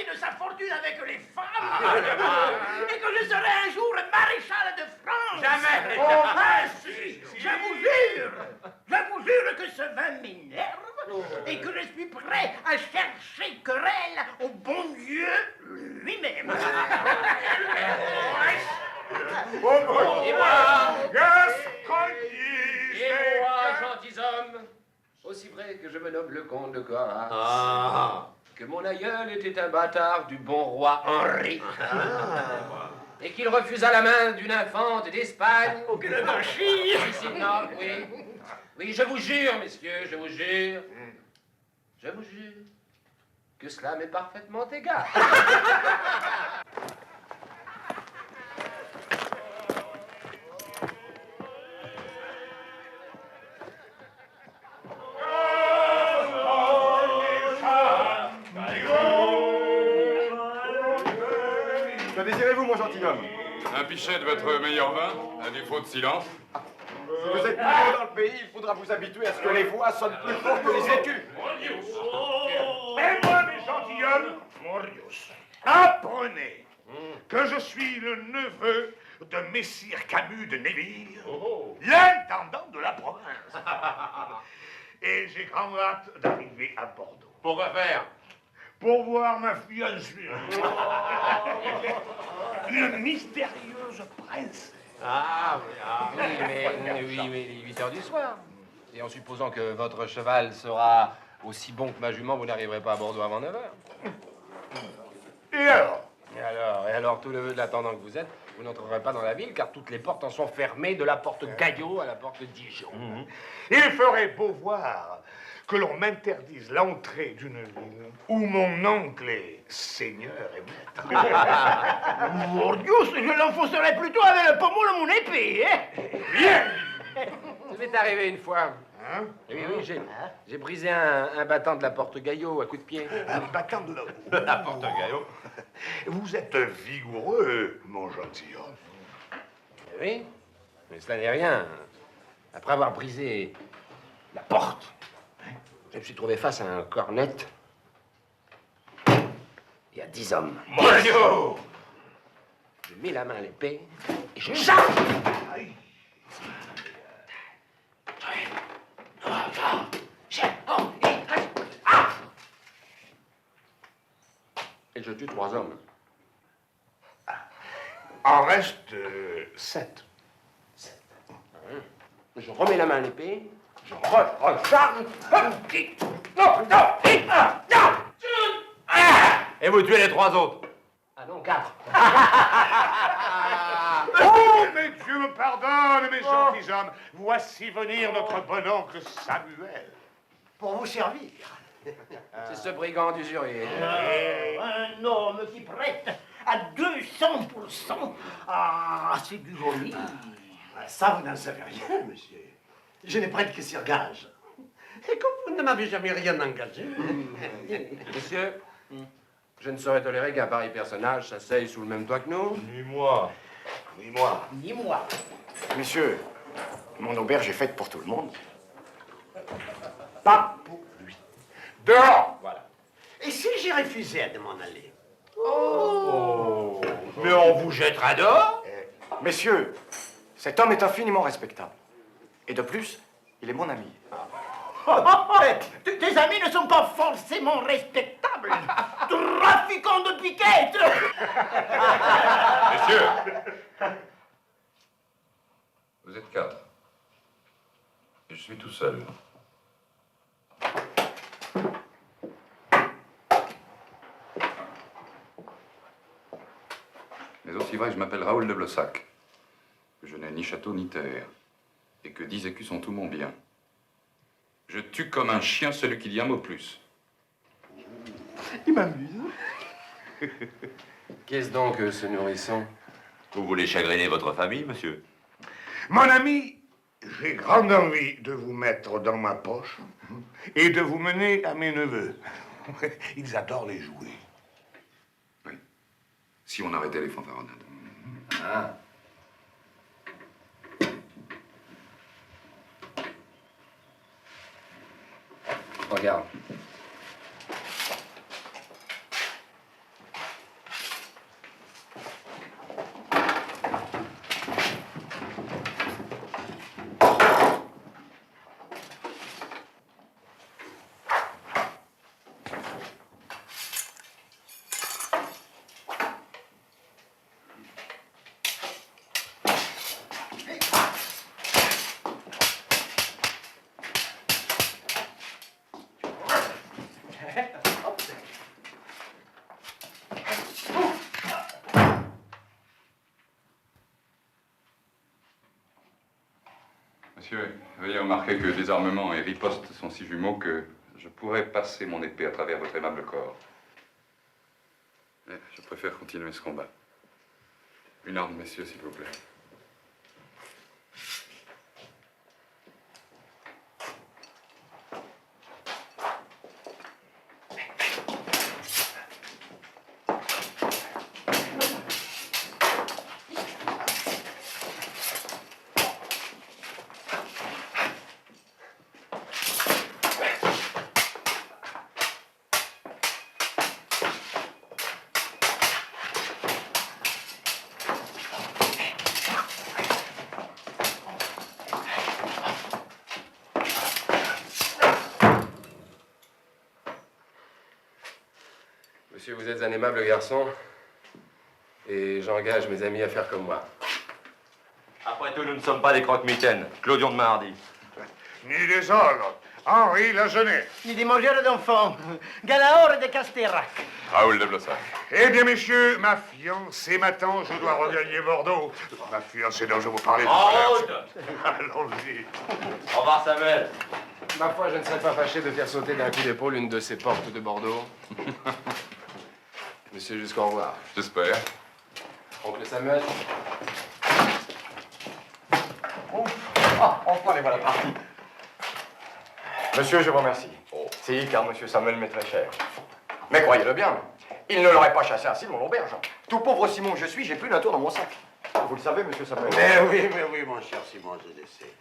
moitié de sa fortune avec les femmes et que je serai un jour maréchal de France. Jamais. Oh, ben si, je vous jure que ce vin m'énerve et que je suis prêt à chercher querelle au bon Dieu lui-même. Et moi, Gascogne. et moi, gentilshommes, aussi vrai que je me nomme le comte de Coras, que mon aïeul était un bâtard du bon roi Henri, et qu'il refusa la main d'une infante d'Espagne. Oh, quelle anarchie! Non, oui. Oui, je vous jure, messieurs, je vous jure que cela m'est parfaitement égal. Que désirez-vous, mon gentilhomme? Un pichet de votre meilleur vin, à défaut de silence. Si vous êtes nouveau dans le pays, il faudra vous habituer à ce que les voix sonnent plus fort que les écus. Et moi, mes gentilshommes, Morius, apprenez que je suis le neveu de Messire Camus de Néville, l'intendant de la province. Et j'ai grande hâte d'arriver à Bordeaux. Pourquoi faire? Pour voir ma fiancée. Une mystérieuse princesse. Oui, mais il est 8 heures du soir. Et en supposant que votre cheval sera aussi bon que ma jument, vous n'arriverez pas à Bordeaux avant 9 heures. Et alors? Et alors, tout le l'attendant que vous êtes, vous n'entrerez pas dans la ville, car toutes les portes en sont fermées, de la porte Gaillot à la porte Dijon. Il ferait beau voir que l'on m'interdise l'entrée d'une ville où mon oncle est seigneur et maître. Mon Dieu, je l'enfoncerai plutôt avec le pommeau de mon épée, hein? Bien! Ça m'est arrivé une fois. Hein? Oui, j'ai brisé un battant de la porte Gaillot à coup de pied. Un battant de la porte Gaillot. Vous êtes vigoureux, mon gentilhomme. Oui, mais cela n'est rien. Après avoir brisé la porte, je me suis trouvé face à un cornet. Il y a 10 hommes. Mon Dieu! Je mets la main à l'épée et je chasse. Et je tue 3 hommes. En reste 7. Je remets la main à l'épée, je recharge. Et vous tuez les 3 autres. Ah non, 4. Oh, mais Dieu me pardonne, mes gentilshommes. Voici venir notre bon oncle Samuel. Pour vous servir. C'est ce brigand d'usurier. Un homme qui prête à 200%. Ah, c'est du joli. Ça, vous n'en savez rien, monsieur. Je n'ai prête que sur gage. Et comme vous ne m'avez jamais rien engagé... Monsieur, je ne saurais tolérer qu'un pareil personnage s'asseye sous le même toit que nous. Ni moi. Ni moi. Ni moi. Monsieur, mon auberge est faite pour tout le monde. Pas pour lui. Dehors! Voilà. Et si j'ai refusé de m'en aller? Mais on vous jettera dehors? Messieurs, cet homme est infiniment respectable. Et de plus, il est mon ami. Tes amis ne sont pas forcément respectables. Trafiquants de piquettes. Messieurs, vous êtes 4. Et je suis tout seul. Mais aussi vrai que je m'appelle Raoul de Blossac, que je n'ai ni château ni terre, et que 10 écus sont tout mon bien. Je tue comme un chien celui qui dit un mot de plus. Il m'amuse. Qu'est-ce donc ce nourrisson? Vous voulez chagriner votre famille, monsieur? Mon ami, j'ai grande envie de vous mettre dans ma poche et de vous mener à mes neveux. Ils adorent les jouets. Oui. Si on arrêtait les fanfaronnades. Ah. Regarde. Monsieur, veuillez remarquer que désarmement et riposte sont si jumeaux que je pourrais passer mon épée à travers votre aimable corps. Mais je préfère continuer ce combat. Une arme, messieurs, s'il vous plaît. Monsieur, vous êtes un aimable garçon, et j'engage mes amis à faire comme moi. Après tout, nous ne sommes pas des croque-mitaines. Clodion de Mardi. Ni des ogres. Henri la Jeunet. Ni des mangeurs d'enfants. Galaor de Casterac. Raoul de Blossac. Eh bien, messieurs, ma fiancée m'attend, je dois regagner Bordeaux. Ma fiancée dont je vous parlais tout à l'heure. Allons-y. Au revoir, Samuel. Ma foi, je ne serais pas fâché de faire sauter d'un coup d'épaule une de ces portes de Bordeaux. Monsieur, jusqu'au revoir. J'espère. Oncle Samuel. Enfin, les voilà partis. Monsieur, je vous remercie. Si, car monsieur Samuel m'est très cher. Mais croyez-le bien, il ne l'aurait pas chassé ainsi de mon auberge. Tout pauvre Simon que je suis, j'ai plus d'un tour dans mon sac. Vous le savez, monsieur Samuel. Mais oui, mon cher Simon, je le sais.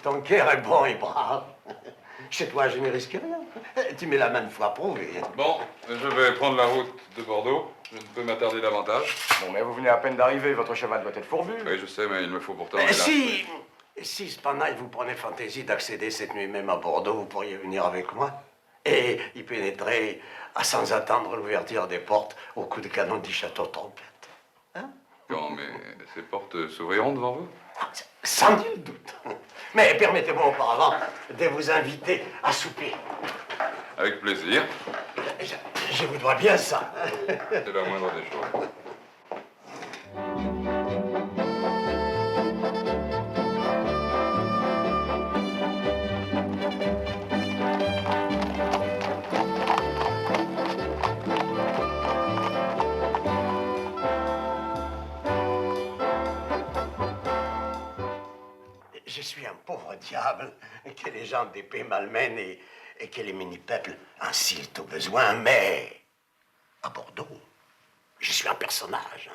Ton cœur est bon et brave. Chez toi, je ne risque rien. Tu mets la main de foi prouvée. Bon, je vais prendre la route de Bordeaux. Je ne peux m'attarder davantage. Bon, mais vous venez à peine d'arriver, votre cheval doit être fourbu. Oui, je sais, mais il me faut pourtant... Si cependant vous prenez fantaisie d'accéder cette nuit même à Bordeaux, vous pourriez venir avec moi et y pénétrer sans attendre l'ouverture des portes au coup de canon du château Trompette. Hein? Quand, mais ces portes s'ouvriront devant vous? Sans nul doute. Mais permettez-moi auparavant de vous inviter à souper. Avec plaisir. Je vous dois bien ça. C'est la moindre des choses. Je suis un pauvre diable que les gens d'épée malmènent et que les mini-peuples incitent au besoin, mais à Bordeaux, je suis un personnage.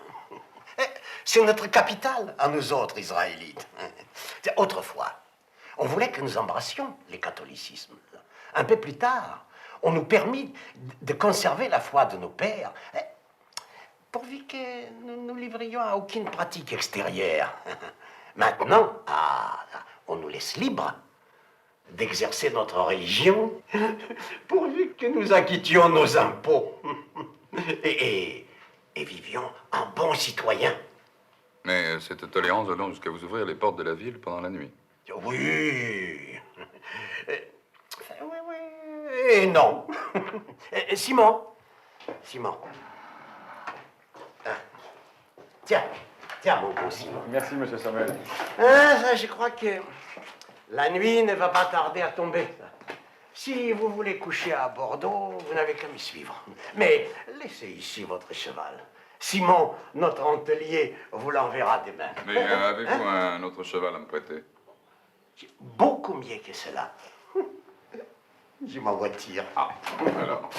C'est notre capitale, à nous autres Israélites. Autrefois, on voulait que nous embrassions les catholicismes. Un peu plus tard, on nous permit de conserver la foi de nos pères, pourvu que nous ne nous livrions à aucune pratique extérieure. Maintenant, on nous laisse libres d'exercer notre religion, pourvu que nous acquittions nos impôts et vivions en bons citoyens. Mais cette tolérance allant jusqu'à vous ouvrir les portes de la ville pendant la nuit. Oui. Oui. Et non. Simon. Tiens, mon beau Simon. Merci, monsieur Samuel. Je crois que la nuit ne va pas tarder à tomber. Si vous voulez coucher à Bordeaux, vous n'avez qu'à me suivre. Mais laissez ici votre cheval. Simon, notre hôtelier, vous l'enverra demain. Mais avez-vous un autre cheval à me prêter? Beaucoup mieux que cela. J'ai ma voiture. Alors.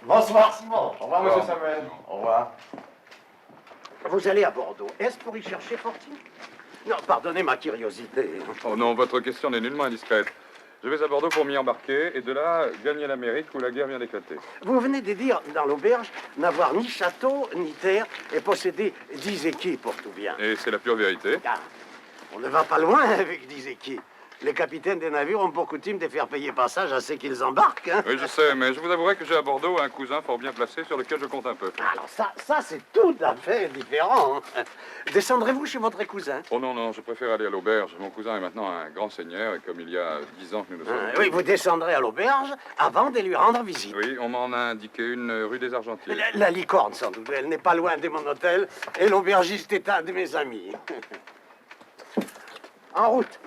Bonsoir, Simon. Au revoir, monsieur Samuel. Au revoir. Vous allez à Bordeaux. Est-ce pour y chercher fortune? Non, pardonnez ma curiosité. Oh non, votre question n'est nullement indiscrète. Je vais à Bordeaux pour m'y embarquer et de là gagner l'Amérique où la guerre vient d'éclater. Vous venez de dire dans l'auberge n'avoir ni château ni terre et posséder 10 équipes pour tout bien. Et c'est la pure vérité. Ah, on ne va pas loin avec 10 équipes. Les capitaines des navires ont pour coutume de faire payer passage à ceux qu'ils embarquent. Hein. Oui, je sais, mais je vous avouerai que j'ai à Bordeaux un cousin fort bien placé sur lequel je compte un peu. Alors ça c'est tout à fait différent. Hein. Descendrez-vous chez votre cousin? Oh non, non, je préfère aller à l'auberge. Mon cousin est maintenant un grand seigneur, et comme il y a 10 ans que nous nous sommes... Oui, vous descendrez à l'auberge avant de lui rendre visite. Oui, on m'en a indiqué une rue des Argentiers. La licorne, sans doute. Elle n'est pas loin de mon hôtel. Et l'aubergiste est un de mes amis. En route.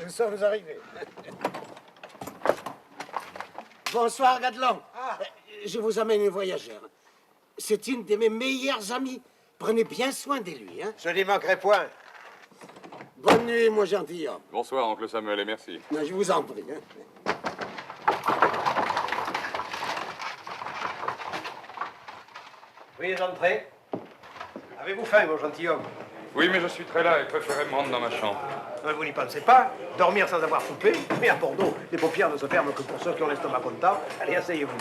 Nous sommes arrivés. Bonsoir, Gadlon. Je vous amène une voyageur. C'est une de mes meilleures amies. Prenez bien soin de lui, hein. Je n'y manquerai point. Bonne nuit, mon gentilhomme. Bonsoir, oncle Samuel, et merci. Je vous en prie. Hein. Veuillez entrer. Avez-vous faim, mon gentilhomme? Oui, mais je suis très là et préférais me rendre dans ma chambre. Vous n'y pensez pas. Dormir sans avoir soupé. Mais à Bordeaux, les paupières ne se ferment que pour ceux qui ont l'estomac content. Allez, asseyez-vous.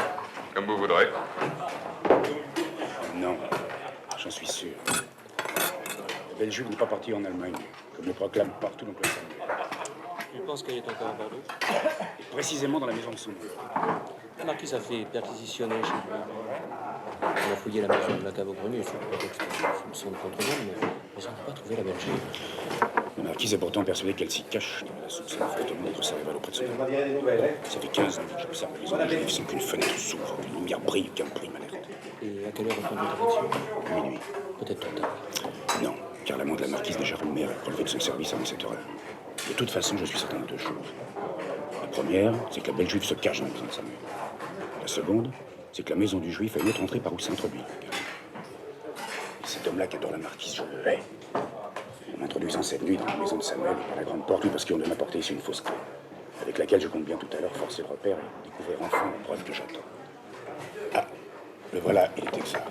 Comme vous voudrez. Non, j'en suis sûr. La belle juive n'est pas partie en Allemagne, comme le proclame partout l'oncle Samuel. Je pense qu'elle est encore à Bordeaux. Et précisément dans la maison de son oncle. La marquise a fait perquisitionner chez lui. On a fouillé la maison de la cave au grenier sous le prétexte d'une soupçon de contrebande, mais on n'a pas trouvé la belle juive. La marquise est pourtant persuadée qu'elle s'y cache dans la soupçon fortement de sa rivale auprès de son Vous m'en direz des nouvelles, hein? Ça fait 15 ans que j'observe la maison des juifs sans qu'une fenêtre s'ouvre, qu'une lumière brille, qu'un prix m'alerte. Et à quelle heure a-t-on votre Minuit. Peut-être trop tard. Non, car l'amant de la marquise n'a jamais relevé de son service avant cette heure-là. De toute façon, je suis certain de deux choses. La première, c'est que la belle juive se cache dans la maison de Samuel. La seconde, c'est que la maison du juif a une autre entrée par où s'introduit. Et cet homme-là qui adore la marquise, je le hais. En m'introduisant cette nuit dans la maison de Samuel, par la grande porte, oui, parce qu'on de m'apporter ici une fausse clé, avec laquelle je compte bien tout à l'heure forcer le repère et découvrir enfin la preuve que j'attends. Ah, le voilà, il est exact.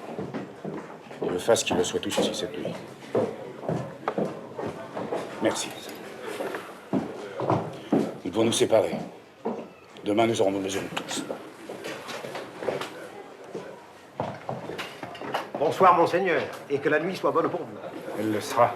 Et le fasse qu'il le soit tous ici cette nuit. Merci. Nous devons nous séparer. Demain, nous aurons besoin de tous. Bonsoir, monseigneur, et que la nuit soit bonne pour vous. Elle le sera.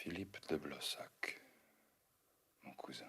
Philippe de Blossac, mon cousin.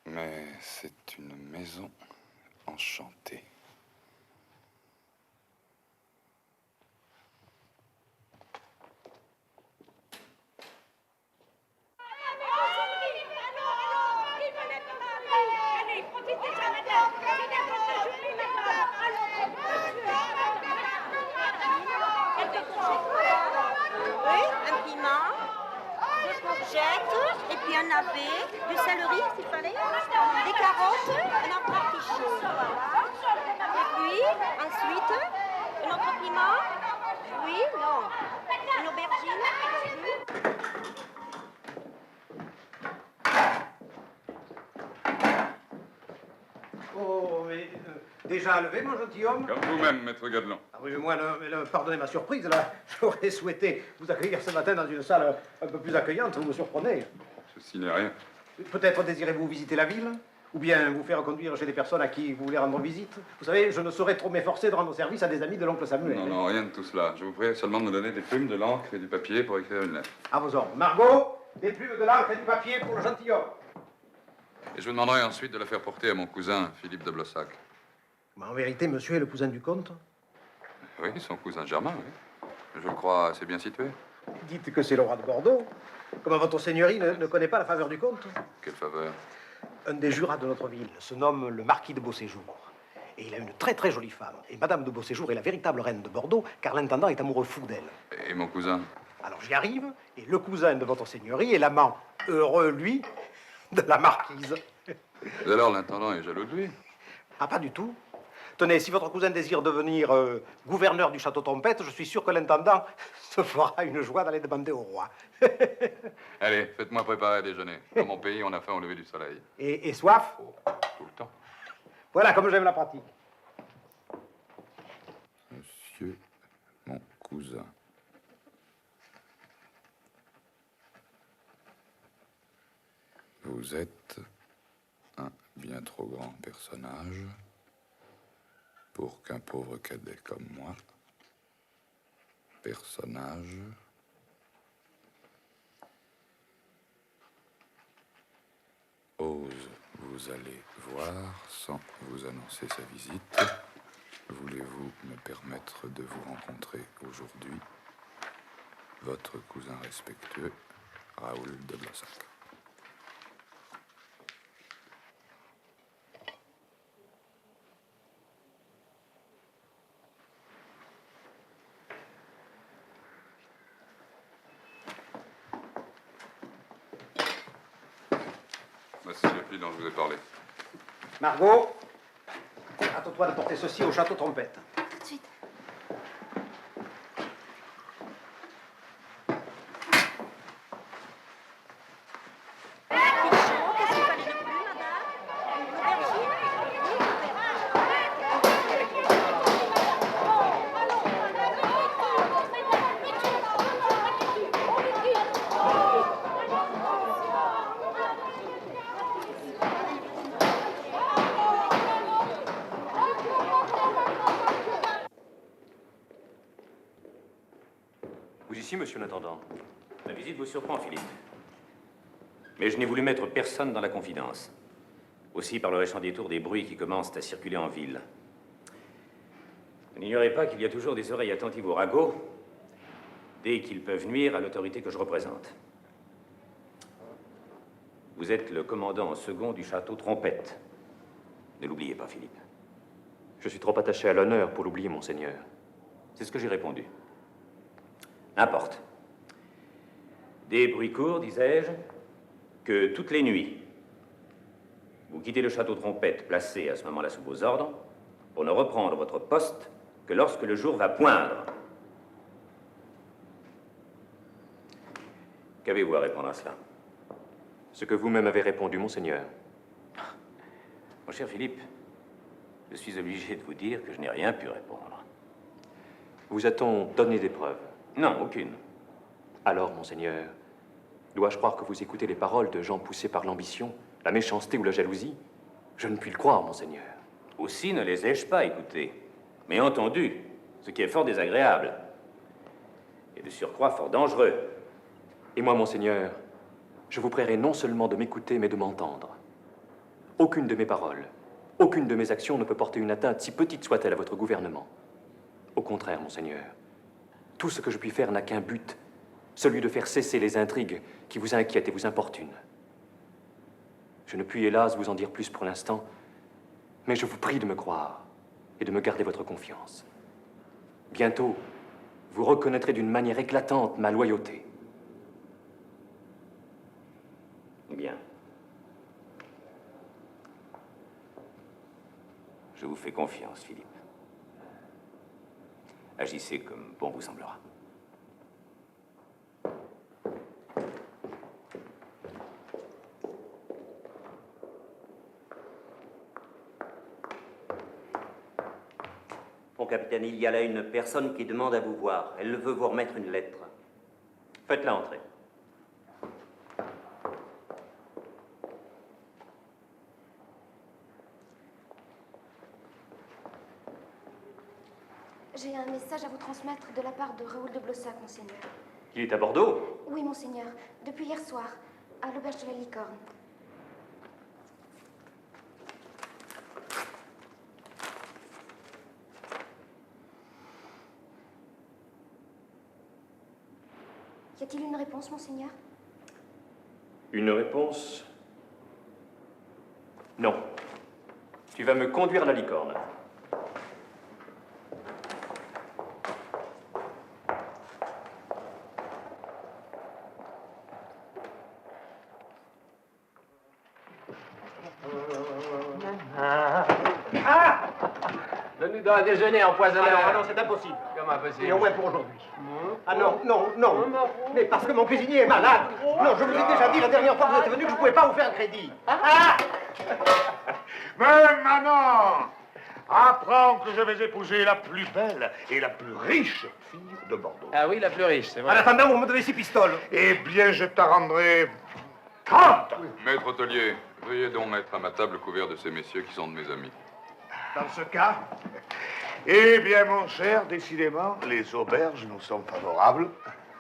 Mais c'est une maison enchantée. Oui, un piment, deux courgettes, et puis un navet, du céleri s'il fallait, des carottes, un autre artichaut. Et puis, ensuite, un autre piment, oui, non, une aubergine, Oh, mais déjà levé, mon gentilhomme? Comme vous-même, maître Gadelon. Ah oui, mais moi, pardonnez ma surprise, là. J'aurais souhaité vous accueillir ce matin dans une salle un peu plus accueillante. Vous me surprenez. Ceci n'est rien. Peut-être désirez-vous visiter la ville? Ou bien vous faire conduire chez des personnes à qui vous voulez rendre visite? Vous savez, je ne saurais trop m'efforcer de rendre service à des amis de l'oncle Samuel. Non, non, rien de tout cela. Je vous prie seulement de me donner des plumes, de l'encre et du papier pour écrire une lettre. À vos ordres. Margot, des plumes, de l'encre et du papier pour le gentilhomme. Et je vous demanderai ensuite de la faire porter à mon cousin, Philippe de Blossac. En vérité, monsieur est le cousin du comte? Oui, son cousin germain, oui. Je le crois assez bien situé. Dites que c'est le roi de Bordeaux. Comment votre seigneurie ne connaît pas la faveur du comte? Quelle faveur. Un des jurats de notre ville se nomme le marquis de Beauséjour. Et il a une très très jolie femme. Et madame de Beauséjour est la véritable reine de Bordeaux, car l'intendant est amoureux fou d'elle. Et mon cousin? Alors j'y arrive, et le cousin de votre seigneurie est l'amant heureux, lui, de la marquise. Et alors l'intendant est jaloux de lui? Ah, pas du tout. Tenez, si votre cousin désire devenir gouverneur du château Trompette, je suis sûr que l'intendant se fera une joie d'aller demander au roi. Allez, faites-moi préparer à déjeuner. Dans mon pays, on a faim au lever du soleil. Et soif? Oh, tout le temps. Voilà, comme j'aime la pratique. Monsieur, mon cousin. Vous êtes un bien trop grand personnage pour qu'un pauvre cadet comme moi, personnage, ose vous aller voir sans vous annoncer sa visite. Voulez-vous me permettre de vous rencontrer aujourd'hui, votre cousin respectueux, Raoul de Blossac. Voici le pli dont je vous ai parlé. Margot, hâte-toi de porter ceci au château Trompette. tout de suite. monsieur l'intendant. La visite vous surprend, Philippe. Mais je n'ai voulu mettre personne dans la confidence. Aussi par le récent détour des bruits qui commencent à circuler en ville. Vous n'ignorez pas qu'il y a toujours des oreilles attentives aux ragots dès qu'ils peuvent nuire à l'autorité que je représente. Vous êtes le commandant en second du château Trompette. Ne l'oubliez pas, Philippe. Je suis trop attaché à l'honneur pour l'oublier, monseigneur. C'est ce que j'ai répondu. N'importe. Des bruits courts, disais-je, que toutes les nuits, vous quittez le château Trompette, placé à ce moment-là sous vos ordres, pour ne reprendre votre poste que lorsque le jour va poindre. Qu'avez-vous à répondre à cela? Ce que vous-même avez répondu, monseigneur. Mon cher Philippe, je suis obligé de vous dire que je n'ai rien pu répondre. Vous a-t-on donné des preuves? Non, aucune. Alors, monseigneur, dois-je croire que vous écoutez les paroles de gens poussés par l'ambition, la méchanceté ou la jalousie? Je ne puis le croire, monseigneur. Aussi ne les ai-je pas écoutés, mais entendus, ce qui est fort désagréable, et de surcroît fort dangereux. Et moi, monseigneur, je vous prierai non seulement de m'écouter, mais de m'entendre. Aucune de mes paroles, aucune de mes actions ne peut porter une atteinte, si petite soit-elle, à votre gouvernement. Au contraire, monseigneur, tout ce que je puis faire n'a qu'un but, celui de faire cesser les intrigues qui vous inquiètent et vous importunent. Je ne puis, hélas, vous en dire plus pour l'instant, mais je vous prie de me croire et de me garder votre confiance. Bientôt, vous reconnaîtrez d'une manière éclatante ma loyauté. Bien. Je vous fais confiance, Philippe. Agissez comme bon vous semblera. Mon capitaine, il y a là une personne qui demande à vous voir. Elle veut vous remettre une lettre. Faites-la entrer. J'ai un message à vous transmettre de la part de Raoul de Blossac, monseigneur. Il est à Bordeaux? Oui, monseigneur. Depuis hier soir, à l'auberge de la Licorne. Y a-t-il une réponse, monseigneur? Une réponse? Non. Tu vas me conduire à la Licorne. Donne-nous donc un déjeuner empoisonné. Ah non, c'est impossible. Comment impossible? Et au moins pour aujourd'hui. Ah non, non, non. Mais parce que mon cuisinier est malade. Non, je vous ai déjà dit la dernière fois que vous êtes venu que je ne pouvais pas vous faire crédit. Ah! Mais Manon, apprends que je vais épouser la plus belle et la plus riche fille de Bordeaux. Ah oui, la plus riche, c'est vrai. En attendant, vous me devez 6 pistoles. Eh bien, je t'en rendrai 30. Maître hôtelier, veuillez donc mettre à ma table couvert de ces messieurs qui sont de mes amis. Dans ce cas, eh bien, mon cher, décidément, les auberges nous sont favorables.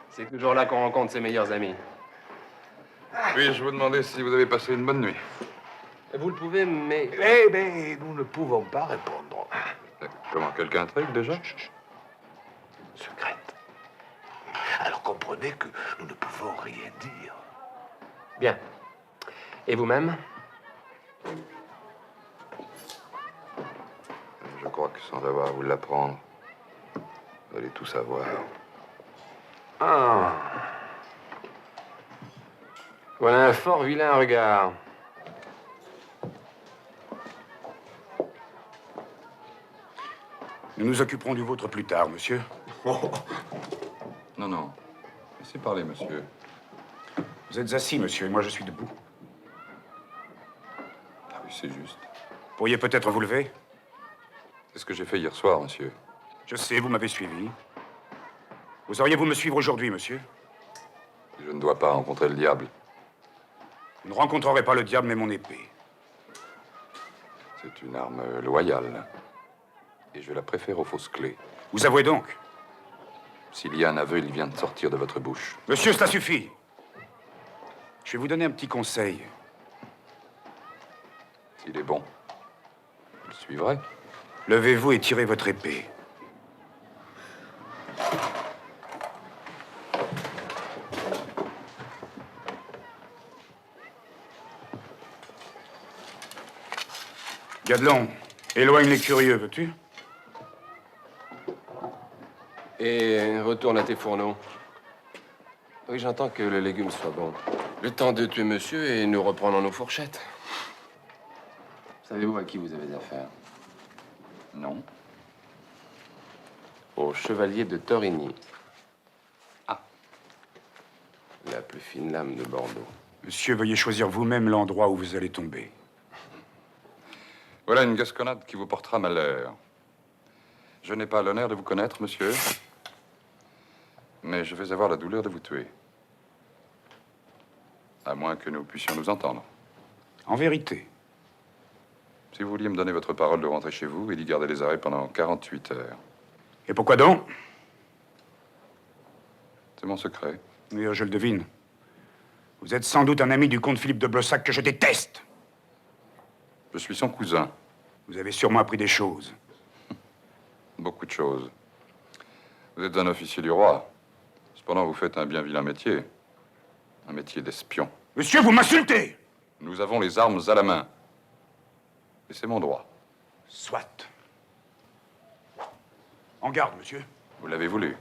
C'est toujours là qu'on rencontre ses meilleurs amis. Puis-je vous demander si vous avez passé une bonne nuit? Vous le pouvez, mais... Eh bien, nous ne pouvons pas répondre. Comment, quelqu'un intrigue déjà? Secrète. Alors comprenez que nous ne pouvons rien dire. Bien. Et vous-même? Je crois que sans avoir à vous l'apprendre, vous allez tout savoir. Ah. Voilà un fort vilain regard. Nous nous occuperons du vôtre plus tard, monsieur. Non, non. Laissez parler, monsieur. Vous êtes assis, monsieur, et moi je suis debout. Ah oui, c'est juste. Pourriez peut-être vous lever? C'est ce que j'ai fait hier soir, monsieur. Je sais, vous m'avez suivi. Oseriez-vous me suivre aujourd'hui, monsieur? Je ne dois pas rencontrer le diable. Vous ne rencontrerez pas le diable, mais mon épée. C'est une arme loyale. Et je la préfère aux fausses clés. Vous avouez donc? S'il y a un aveu, il vient de sortir de votre bouche. Monsieur, cela suffit. Je vais vous donner un petit conseil. S'il est bon, je le suivrai. Levez-vous et tirez votre épée. Gadelon, éloigne les curieux, veux-tu? Et retourne à tes fourneaux. Oui, j'entends que le légume soit bon. Le temps de tuer monsieur et nous reprenons nos fourchettes. Savez-vous à qui vous avez affaire? Non. Au chevalier de Torigny. Ah. La plus fine lame de Bordeaux. Monsieur, veuillez choisir vous-même l'endroit où vous allez tomber. Voilà une gasconnade qui vous portera malheur. Je n'ai pas l'honneur de vous connaître, monsieur, mais je vais avoir la douleur de vous tuer. À moins que nous puissions nous entendre. En vérité. Si vous vouliez me donner votre parole de rentrer chez vous et d'y garder les arrêts pendant 48 heures. Et pourquoi donc? C'est mon secret. Oui, je le devine. Vous êtes sans doute un ami du comte Philippe de Blossac que je déteste. Je suis son cousin. Vous avez sûrement appris des choses. Beaucoup de choses. Vous êtes un officier du roi. Cependant, vous faites un bien vilain métier. Un métier d'espion. Monsieur, vous m'insultez! Nous avons les armes à la main. Et c'est mon droit. Soit. En garde, monsieur. Vous l'avez voulu.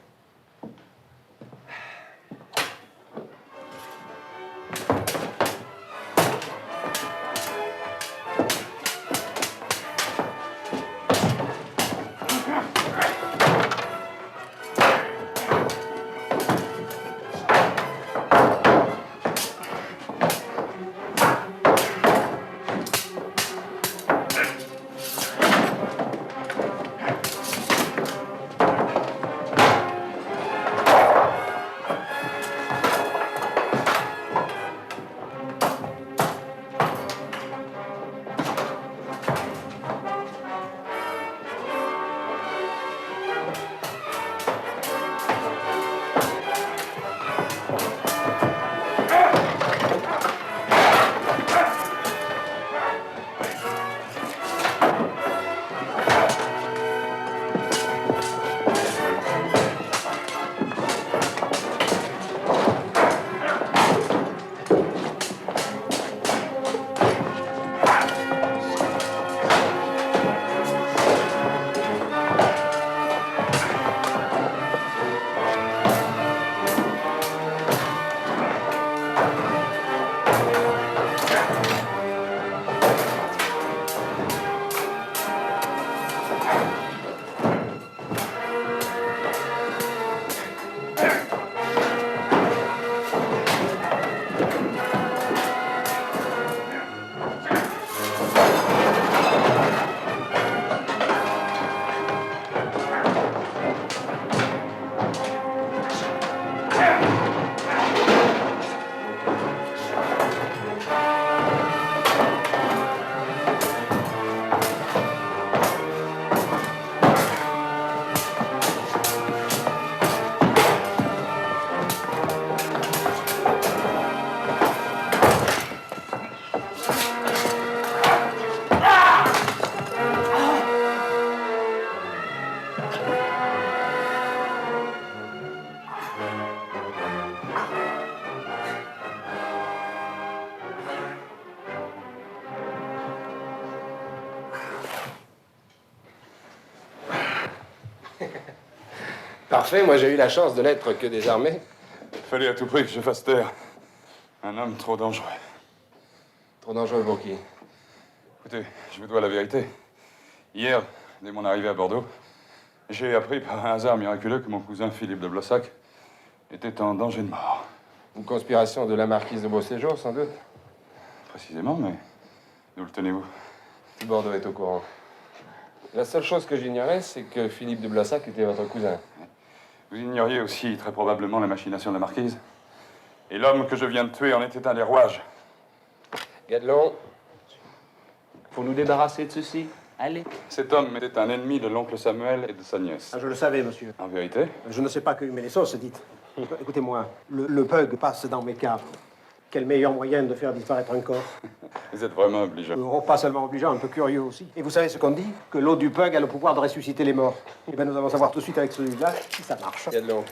Parfait, moi j'ai eu la chance de n'être que désarmé. Il fallait à tout prix que je fasse taire. Un homme trop dangereux. Trop dangereux pour qui? Écoutez, je vous dois la vérité. Hier, dès mon arrivée à Bordeaux, j'ai appris par un hasard miraculeux que mon cousin Philippe de Blossac était en danger de mort. Une conspiration de la marquise de Beauséjour, sans doute? Précisément, mais d'où le tenez-vous? Tout Bordeaux est au courant. La seule chose que j'ignorais, c'est que Philippe de Blossac était votre cousin. Vous ignoriez aussi très probablement la machination de la marquise. Et l'homme que je viens de tuer en était un des rouages. Gadelon, Faut nous débarrasser de ceci. Allez. Cet homme était un ennemi de l'oncle Samuel et de sa nièce. Ah, je le savais, monsieur. En vérité? Je ne sais pas que humer les sauces, dites. Écoutez-moi, le bug passe dans mes cas. Quel meilleur moyen de faire disparaître un corps? Vous êtes vraiment obligeant. Oh, pas seulement obligeant, un peu curieux aussi. Et vous savez ce qu'on dit? Que l'eau du pug a le pouvoir de ressusciter les morts. Eh bien, nous allons savoir tout de suite avec celui-là si ça marche. Il y a de l'eau.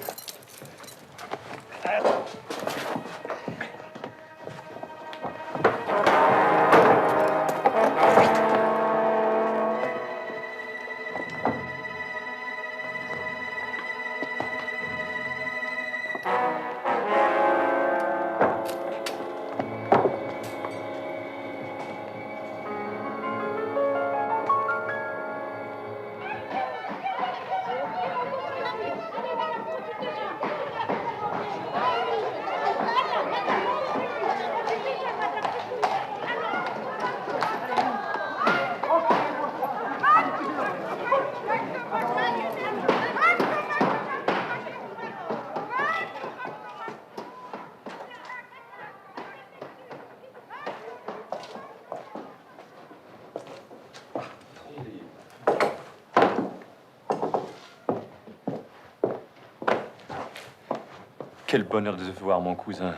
Quel bonheur de te voir, mon cousin.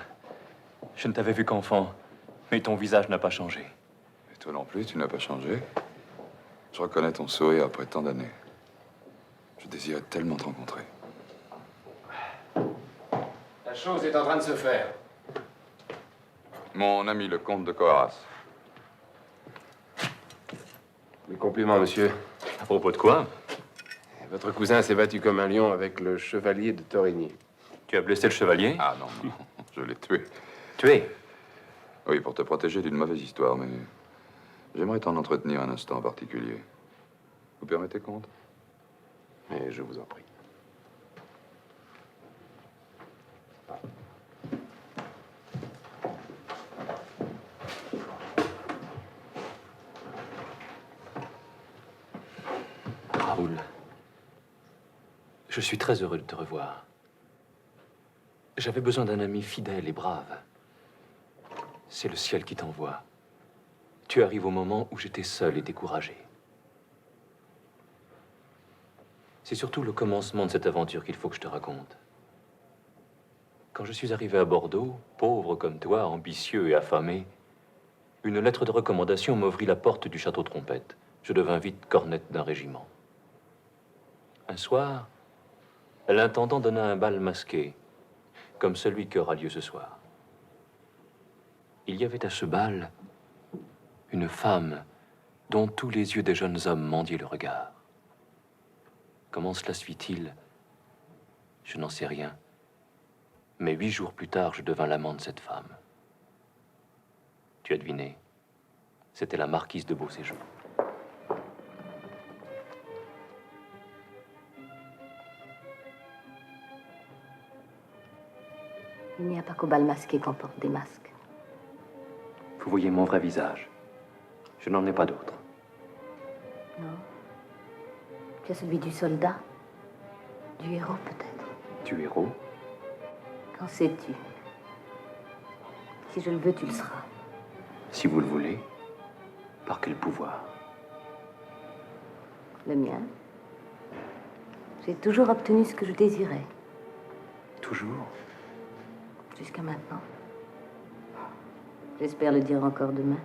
Je ne t'avais vu qu'enfant, mais ton visage n'a pas changé. Et toi non plus, tu n'as pas changé. Je reconnais ton sourire après tant d'années. Je désirais tellement te rencontrer. La chose est en train de se faire. Mon ami le comte de Coarras. Mes compliments, monsieur. À propos de quoi? Votre cousin s'est battu comme un lion avec le chevalier de Torigny. Tu as blessé le chevalier? Ah non, non, je l'ai tué. Tué? Oui, pour te protéger d'une mauvaise histoire, mais j'aimerais t'en entretenir un instant en particulier. Vous permettez, comte? Et je vous en prie. Raoul, je suis très heureux de te revoir. J'avais besoin d'un ami fidèle et brave. C'est le ciel qui t'envoie. Tu arrives au moment où j'étais seul et découragé. C'est surtout le commencement de cette aventure qu'il faut que je te raconte. Quand je suis arrivé à Bordeaux, pauvre comme toi, ambitieux et affamé, une lettre de recommandation m'ouvrit la porte du château Trompette. Je devins vite cornette d'un régiment. Un soir, l'intendant donna un bal masqué, comme celui qui aura lieu ce soir. Il y avait à ce bal une femme dont tous les yeux des jeunes hommes mendiaient le regard. Comment cela se fit-il? Je n'en sais rien. Mais 8 jours plus tard, je devins l'amant de cette femme. Tu as deviné, c'était la marquise de Beauséjour. Il n'y a pas qu'au bal masqué qu'on porte des masques. Vous voyez mon vrai visage. Je n'en ai pas d'autre. Non. Tu as celui du soldat, du héros peut-être. Du héros? Qu'en sais-tu? Si je le veux, tu le seras. Si vous le voulez, par quel pouvoir? Le mien. J'ai toujours obtenu ce que je désirais. Toujours? Jusqu'à maintenant. J'espère le dire encore demain.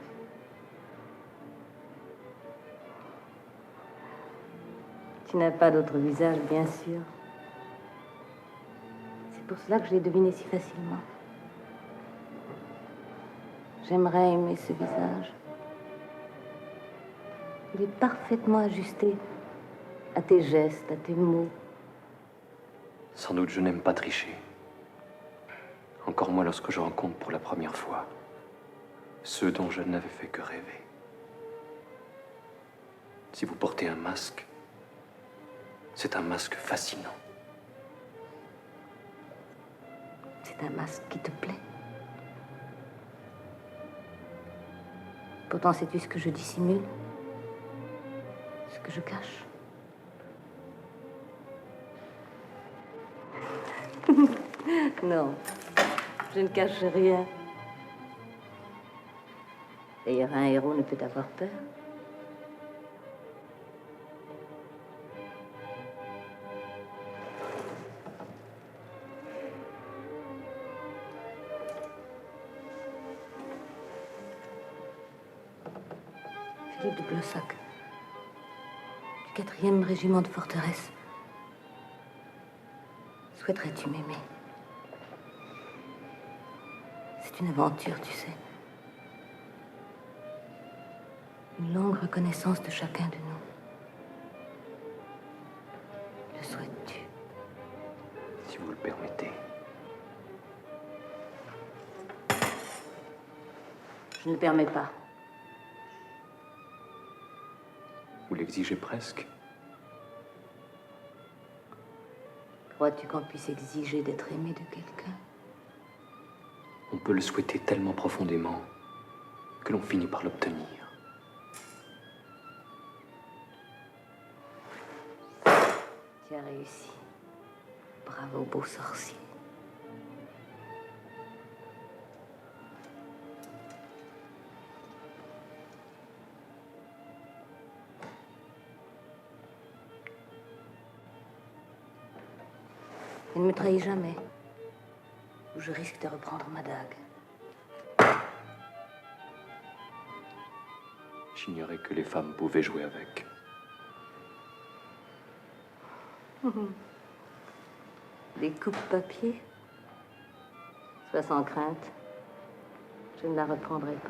Tu n'as pas d'autre visage, bien sûr. C'est pour cela que je l'ai deviné si facilement. J'aimerais aimer ce visage. Il est parfaitement ajusté à tes gestes, à tes mots. Sans doute je n'aime pas tricher. Encore moins lorsque je rencontre pour la première fois ceux dont je n'avais fait que rêver. Si vous portez un masque, c'est un masque fascinant. C'est un masque qui te plaît. Pourtant, sais-tu ce que je dissimule? Ce que je cache? Non, je ne cache rien. D'ailleurs, un héros ne peut avoir peur. Philippe de Blossac, du 4e régiment de forteresse. Souhaiterais-tu m'aimer? C'est une aventure, tu sais. Une longue reconnaissance de chacun de nous. Le souhaites-tu? Si vous le permettez. Je ne le permets pas. Vous l'exigez presque. Crois-tu qu'on puisse exiger d'être aimé de quelqu'un? On peut le souhaiter tellement profondément que l'on finit par l'obtenir. Tu as réussi. Bravo, beau sorcier. Et ne me trahis jamais, ou je risque de reprendre ma dague. J'ignorais que les femmes pouvaient jouer avec. Des coupes-papier? Sois sans crainte, je ne la reprendrai pas.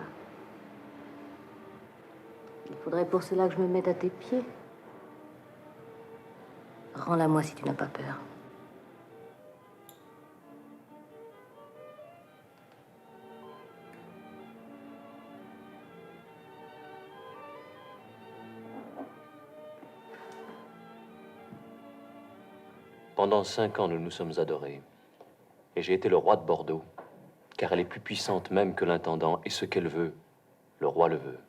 Il faudrait pour cela que je me mette à tes pieds. Rends-la-moi si tu n'as pas peur. Pendant 5 ans, nous nous sommes adorés. Et j'ai été le roi de Bordeaux, car elle est plus puissante même que l'intendant, et ce qu'elle veut, le roi le veut.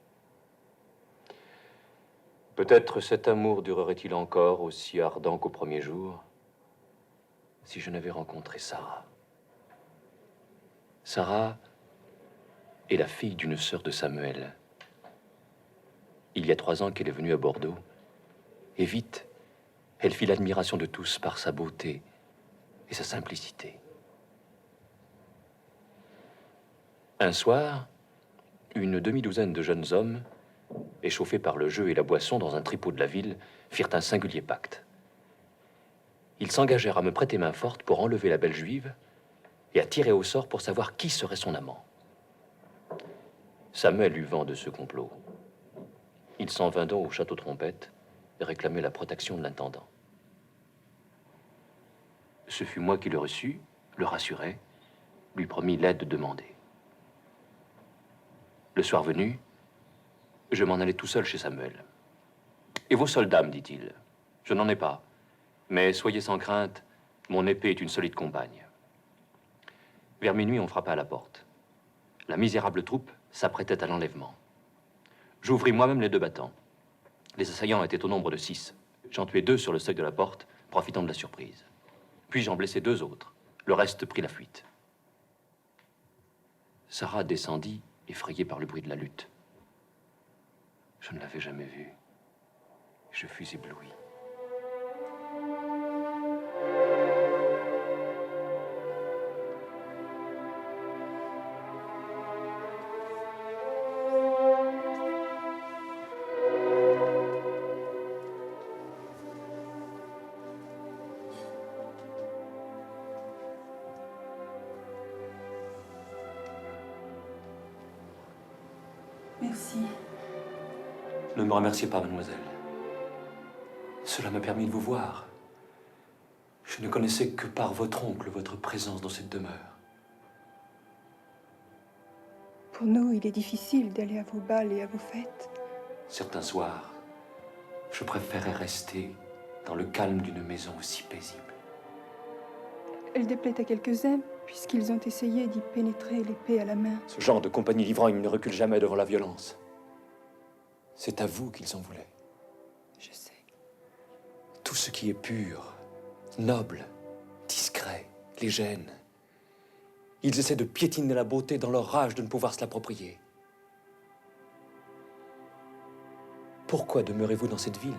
Peut-être cet amour durerait-il encore aussi ardent qu'au premier jour, si je n'avais rencontré Sarah. Sarah est la fille d'une sœur de Samuel. Il y a 3 ans qu'elle est venue à Bordeaux, et vite, elle fit l'admiration de tous par sa beauté et sa simplicité. Un soir, une demi-douzaine de jeunes hommes, échauffés par le jeu et la boisson dans un tripot de la ville, firent un singulier pacte. Ils s'engagèrent à me prêter main forte pour enlever la belle juive et à tirer au sort pour savoir qui serait son amant. Samuel eut vent de ce complot. Il s'en vint donc au château Trompette et réclamait la protection de l'intendant. Ce fut moi qui le reçus, le rassurai, lui promis l'aide demandée. Le soir venu, je m'en allai tout seul chez Samuel. « Et vos soldats, me dit-il, je n'en ai pas, mais soyez sans crainte, mon épée est une solide compagne. » Vers minuit, on frappa à la porte. La misérable troupe s'apprêtait à l'enlèvement. J'ouvris moi-même les 2 battants. Les assaillants étaient au nombre de 6. J'en tuai 2 sur le seuil de la porte, profitant de la surprise. Puis j'en blessai 2 autres. Le reste prit la fuite. Sarah descendit, effrayée par le bruit de la lutte. Je ne l'avais jamais vue. Je fus ébloui. Merci. Ne me remerciez pas, mademoiselle. Cela m'a permis de vous voir. Je ne connaissais que par votre oncle votre présence dans cette demeure. Pour nous, il est difficile d'aller à vos bals et à vos fêtes. Certains soirs, je préférais rester dans le calme d'une maison aussi paisible. Elle déplaît à quelques-uns, puisqu'ils ont essayé d'y pénétrer l'épée à la main. Ce genre de compagnie d'ivrogne ne recule jamais devant la violence. C'est à vous qu'ils en voulaient. Je sais. Tout ce qui est pur, noble, discret, les gêne. Ils essaient de piétiner la beauté dans leur rage de ne pouvoir se l'approprier. Pourquoi demeurez-vous dans cette ville?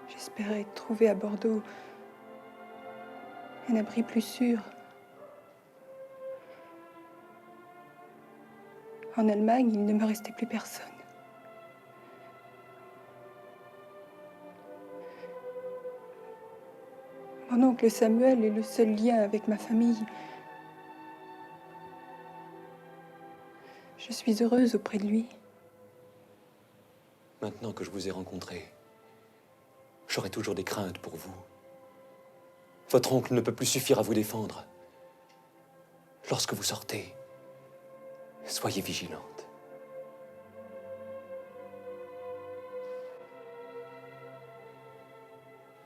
J'espérais trouver à Bordeaux un abri plus sûr. En Allemagne, il ne me restait plus personne. Mon oncle Samuel est le seul lien avec ma famille. Je suis heureuse auprès de lui. Maintenant que je vous ai rencontré, j'aurai toujours des craintes pour vous. Votre oncle ne peut plus suffire à vous défendre. Lorsque vous sortez, soyez vigilante.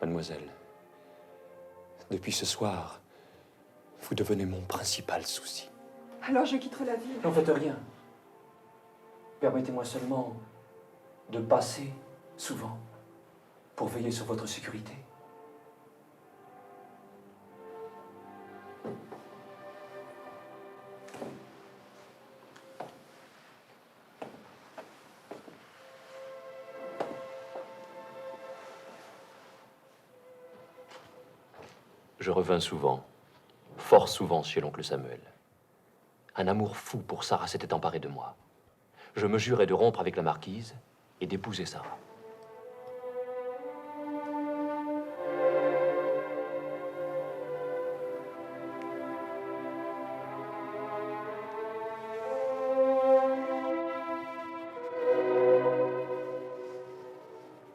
Mademoiselle, depuis ce soir, vous devenez mon principal souci. Alors je quitterai la ville. N'en faites rien. Permettez-moi seulement de passer souvent pour veiller sur votre sécurité. Je revins souvent, fort souvent chez l'oncle Samuel. Un amour fou pour Sarah s'était emparé de moi. Je me jurai de rompre avec la marquise et d'épouser Sarah.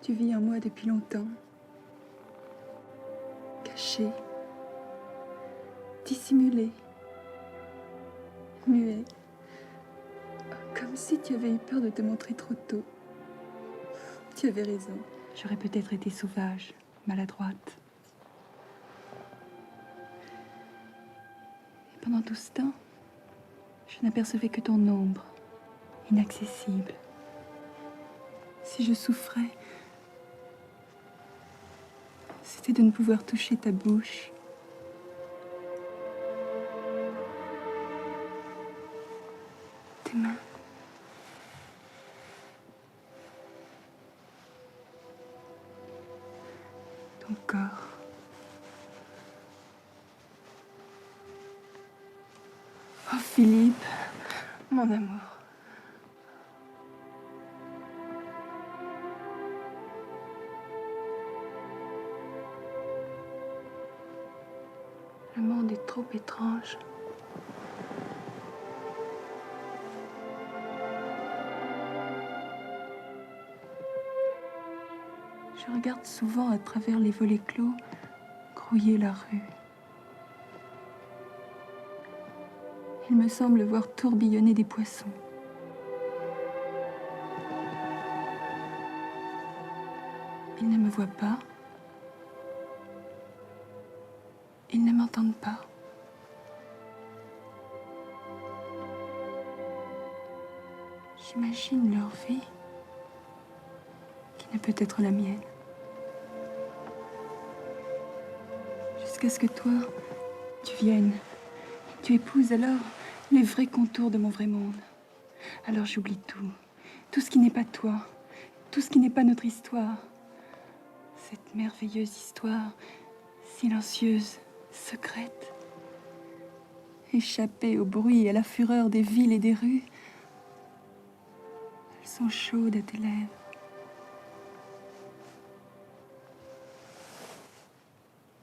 Tu vis en moi depuis longtemps, caché, dissimulé, muet, comme si tu avais eu peur de te montrer trop tôt. Tu avais raison. J'aurais peut-être été sauvage, maladroite. Et pendant tout ce temps, je n'apercevais que ton ombre, inaccessible. Si je souffrais, c'était de ne pouvoir toucher ta bouche. Tes mains. Ton corps. Oh Philippe, mon amour. Le monde est trop étrange. Je regarde souvent à travers les volets clos grouiller la rue. Il me semble voir tourbillonner des poissons. Ils ne me voient pas. Ils ne m'entendent pas. J'imagine leur vie, qui ne peut être la mienne. Jusqu'à ce que toi, tu viennes, tu épouses alors les vrais contours de mon vrai monde. Alors j'oublie tout, tout ce qui n'est pas toi, tout ce qui n'est pas notre histoire. Cette merveilleuse histoire, silencieuse, secrète, échappée au bruit et à la fureur des villes et des rues. Elles sont chaudes à tes lèvres.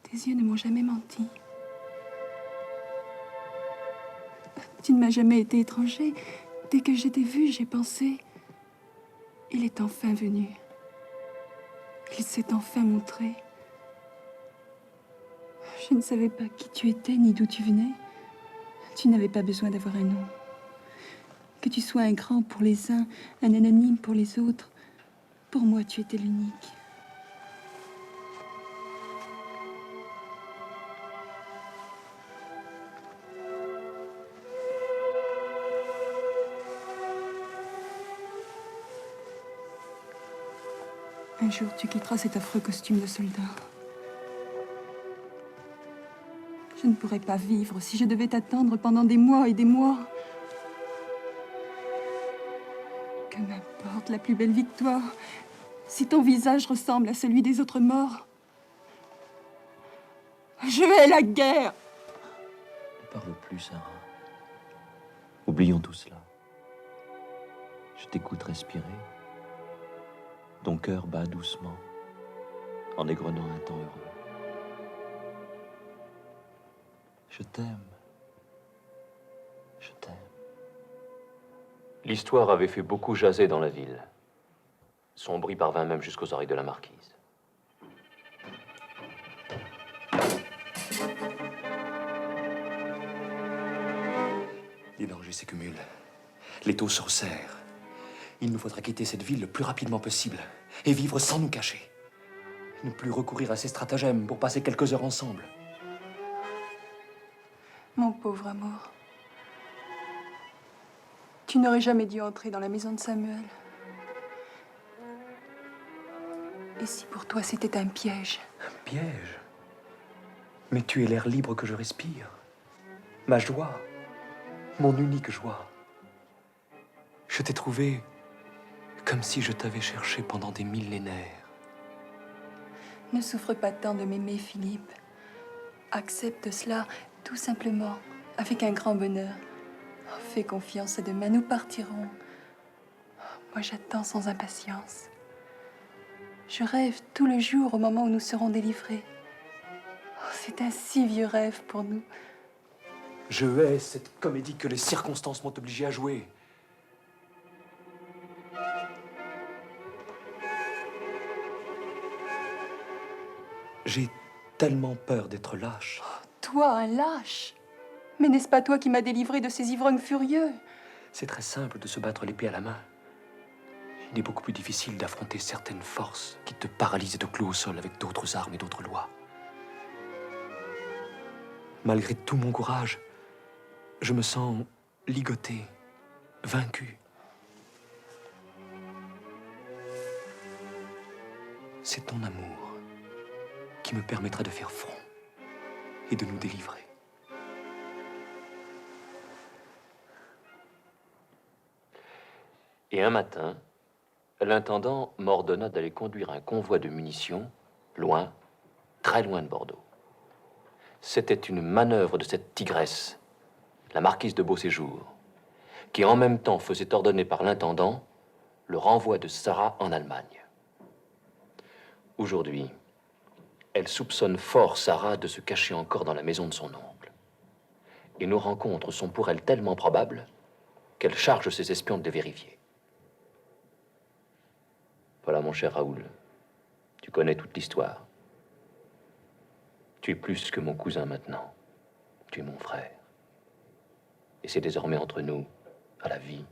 Tes yeux ne m'ont jamais menti. Tu ne m'as jamais été étranger. Dès que je t'ai vu, j'ai pensé, il est enfin venu. Il s'est enfin montré. Je ne savais pas qui tu étais ni d'où tu venais. Tu n'avais pas besoin d'avoir un nom. Que tu sois un grand pour les uns, un anonyme pour les autres, pour moi, tu étais l'unique. Un jour, tu quitteras cet affreux costume de soldat. Je ne pourrais pas vivre si je devais t'attendre pendant des mois et des mois. Que m'importe la plus belle victoire, si ton visage ressemble à celui des autres morts. Je hais la guerre. Ne parle plus, Sarah. Oublions tout cela. Je t'écoute respirer. Ton cœur bat doucement, en égrenant un temps heureux. Je t'aime. Je t'aime. L'histoire avait fait beaucoup jaser dans la ville. Son bruit parvint même jusqu'aux oreilles de la marquise. Les dangers s'accumulent. Les taux se resserrent. Il nous faudra quitter cette ville le plus rapidement possible et vivre sans nous cacher. Ne plus recourir à ces stratagèmes pour passer quelques heures ensemble. Mon pauvre amour. Tu n'aurais jamais dû entrer dans la maison de Samuel. Et si pour toi c'était un piège? Un piège? Mais tu es l'air libre que je respire. Ma joie. Mon unique joie. Je t'ai trouvé comme si je t'avais cherché pendant des millénaires. Ne souffre pas tant de m'aimer, Philippe. Accepte cela tout simplement, avec un grand bonheur. Oh, fais confiance, demain nous partirons. Moi j'attends sans impatience. Je rêve tout le jour au moment où nous serons délivrés. Oh, c'est un si vieux rêve pour nous. Je hais cette comédie que les circonstances m'ont obligé à jouer. J'ai tellement peur d'être lâche. Toi, un lâche. Mais n'est-ce pas toi qui m'as délivré de ces ivrognes furieux? C'est très simple de se battre l'épée à la main. Il est beaucoup plus difficile d'affronter certaines forces qui te paralysent et te clouent au sol avec d'autres armes et d'autres lois. Malgré tout mon courage, je me sens ligoté, vaincu. C'est ton amour qui me permettra de faire front et de nous délivrer. Et un matin, l'intendant m'ordonna d'aller conduire un convoi de munitions loin, très loin de Bordeaux. C'était une manœuvre de cette tigresse, la marquise de Beauséjour, qui en même temps faisait ordonner par l'intendant le renvoi de Sarah en Allemagne. Aujourd'hui, elle soupçonne fort Sarah de se cacher encore dans la maison de son oncle. Et nos rencontres sont pour elle tellement probables qu'elle charge ses espions de les vérifier. Voilà, mon cher Raoul, tu connais toute l'histoire. Tu es plus que mon cousin maintenant. Tu es mon frère. Et c'est désormais entre nous, à la vie,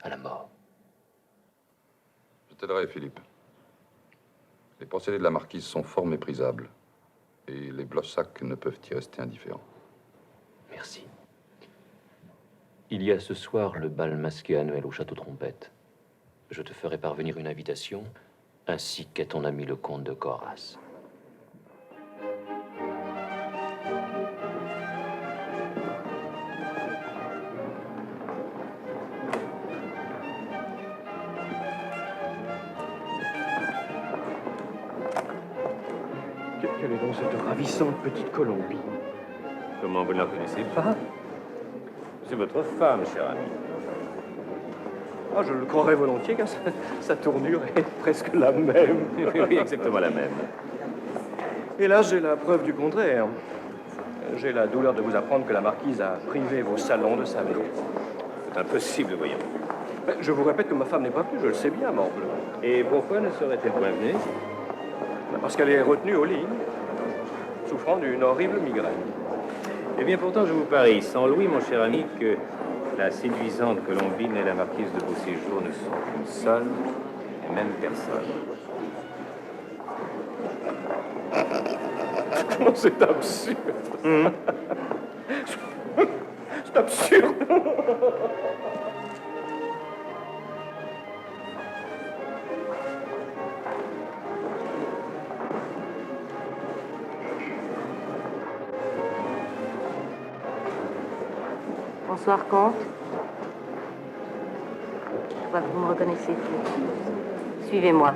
à la mort. Je t'aiderai, Philippe. Les procédés de la marquise sont fort méprisables. Et les Blossac ne peuvent y rester indifférents. Merci. Il y a ce soir le bal masqué annuel au Château Trompette. Je te ferai parvenir une invitation, ainsi qu'à ton ami le comte de Corras. Quelle est donc cette ravissante petite Colombie? Comment vous ne la connaissez pas? C'est votre femme, cher ami. Ah, je le croirais volontiers, car sa tournure est presque la même. Oui, exactement la même. Et là, j'ai la preuve du contraire. J'ai la douleur de vous apprendre que la marquise a privé vos salons de sa maison. C'est impossible, voyons. Je vous répète que ma femme n'est pas venue, je le sais bien, morbleu. Et pourquoi ne serait-elle pas venue? Parce qu'elle est retenue au lit, souffrant d'une horrible migraine. Eh bien, pourtant, je vous parie, sans Louis, mon cher ami, que la séduisante Colombine et la marquise de Beauséjour ne sont qu'une seule et même personne. Oh, c'est absurde. C'est absurde. Bonsoir, comte. Je vois que vous me reconnaissez tous. Suivez-moi.